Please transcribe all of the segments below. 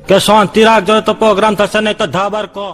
કે શાંતિ રાખજો તો પ્રોગ્રામ થશે, નહીં તો ધાબર કો.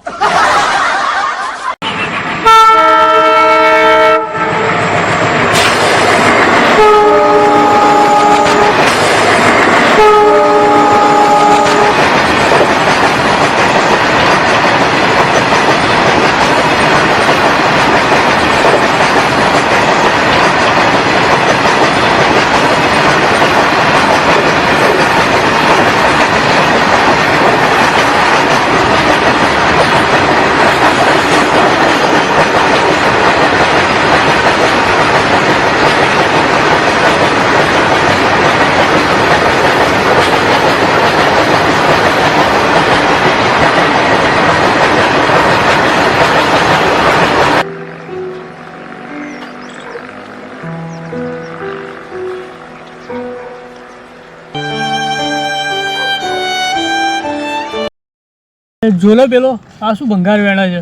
જોલો પેલો આ શું ભંગાર વેણા છે?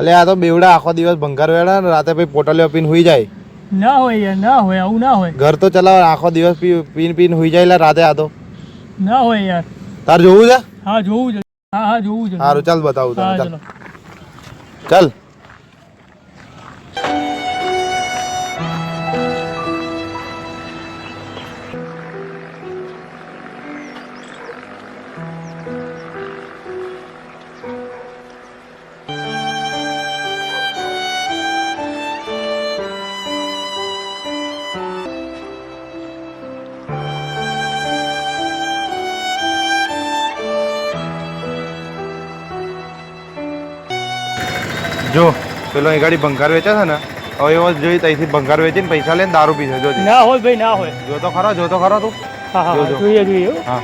અલે આ તો બેવડા આખો દિવસ ભંગાર વેડા ને રાતે પછી પોટલીઓ પીને હુઈ જાય. ના હોય યાર, ના હોય, આવું ના હોય. ઘર તો ચલાવ, આખો દિવસ પીને હુઈ જાય રાતે. આ તો ના હોય યાર. તાર જોવું છે? હા જોવું છે. હા જોવું છે. સારું ચાલ બતાવું તને. ચલો ચાલ. જો પેલો અહીં ગાડી ભંગાર વેચે છે ને, હવે એવો જોઈ ત્યાંથી ભંગાર વેચીને પૈસા લઈને દારૂ પીશે. જો ના હોય ભાઈ, ના હોય. જો તો ખરો તું. હા હા જોઈએ. હા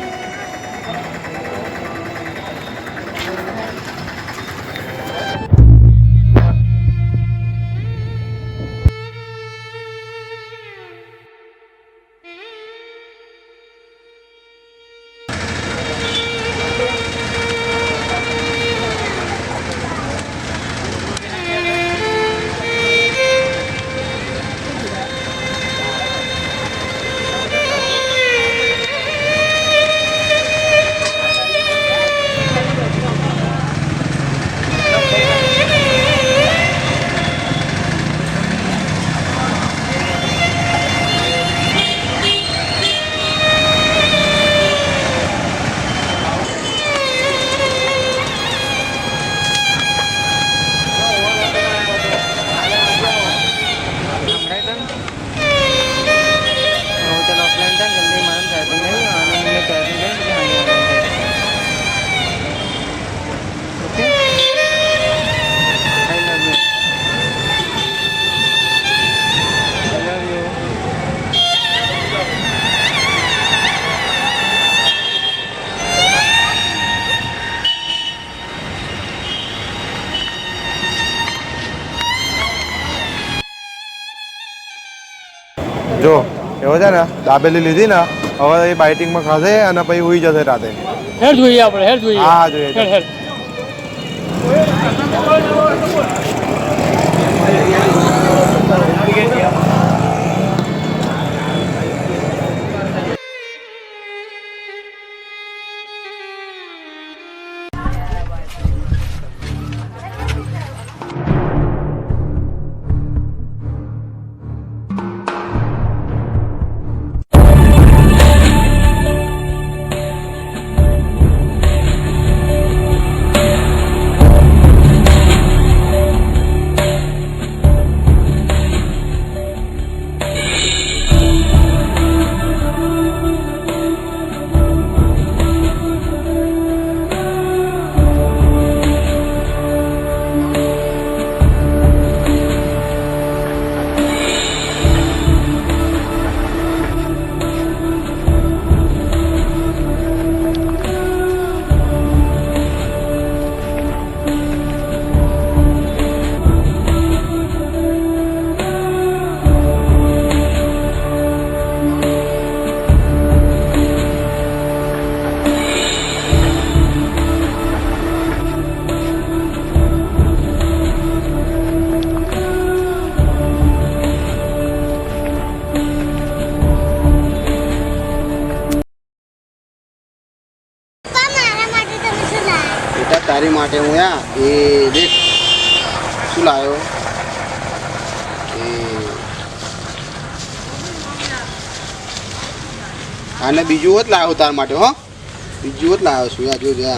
જો એવો છે ને, દાબેલી લીધી ને, હવે એ બાઇટિંગમાં ખાશે અને પછી ઉઈ જશે રાતે. હેર જોઈએ આપણે, હેર જોઈએ. હા જોઈએ. હેર તારી માટે હું એ દેખ શું લાવ્યો અને બીજું હોત લાવ્યો તાર માટે હો બીજું હોત લાવ્યો છું યા જોજો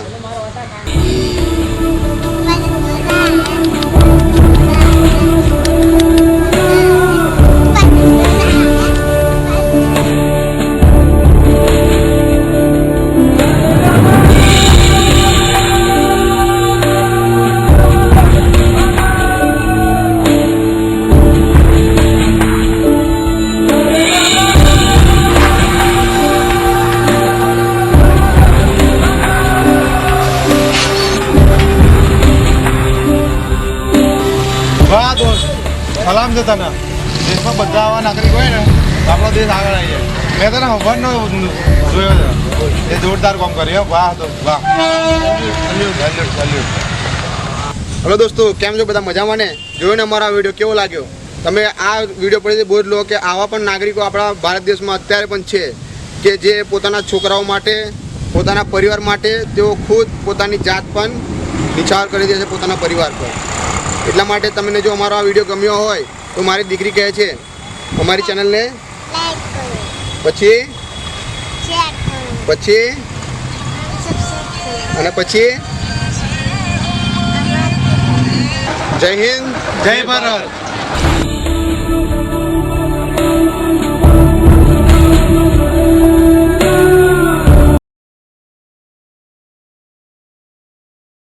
વાહ દોસ્ત સલામ છે તને દેશમાં બધા આવા નાગરિક હોય ને તો આપણો દેશ આગળ આવી જાય મેં તને હવનનો જોયો છે એ જોરદાર કામ કર્યું વાહ દોસ્ત વાહ હલો દોસ્તો કેમ છો બધા મજામાં ને જોયું ને અમારો આ વિડીયો કેવો લાગ્યો તમે આ વિડીયો પરથી બોધ લો કે આવા પણ નાગરિકો આપણા ભારત દેશમાં અત્યારે પણ છે કે જે પોતાના છોકરાઓ માટે પોતાના પરિવાર માટે તેઓ ખુદ પોતાની જાત પણ નિછાવર કરી દે છે પોતાના પરિવાર પર એટલા માટે તમને જો અમારો આ વિડીયો ગમ્યો હોય તો મારી દીકરી કહે છે અમારી ચેનલને લાઈક કરો પછી શેર કરો પછી સબસ્ક્રાઇબ કરો અને પછી જય હિન્દ જય ભારત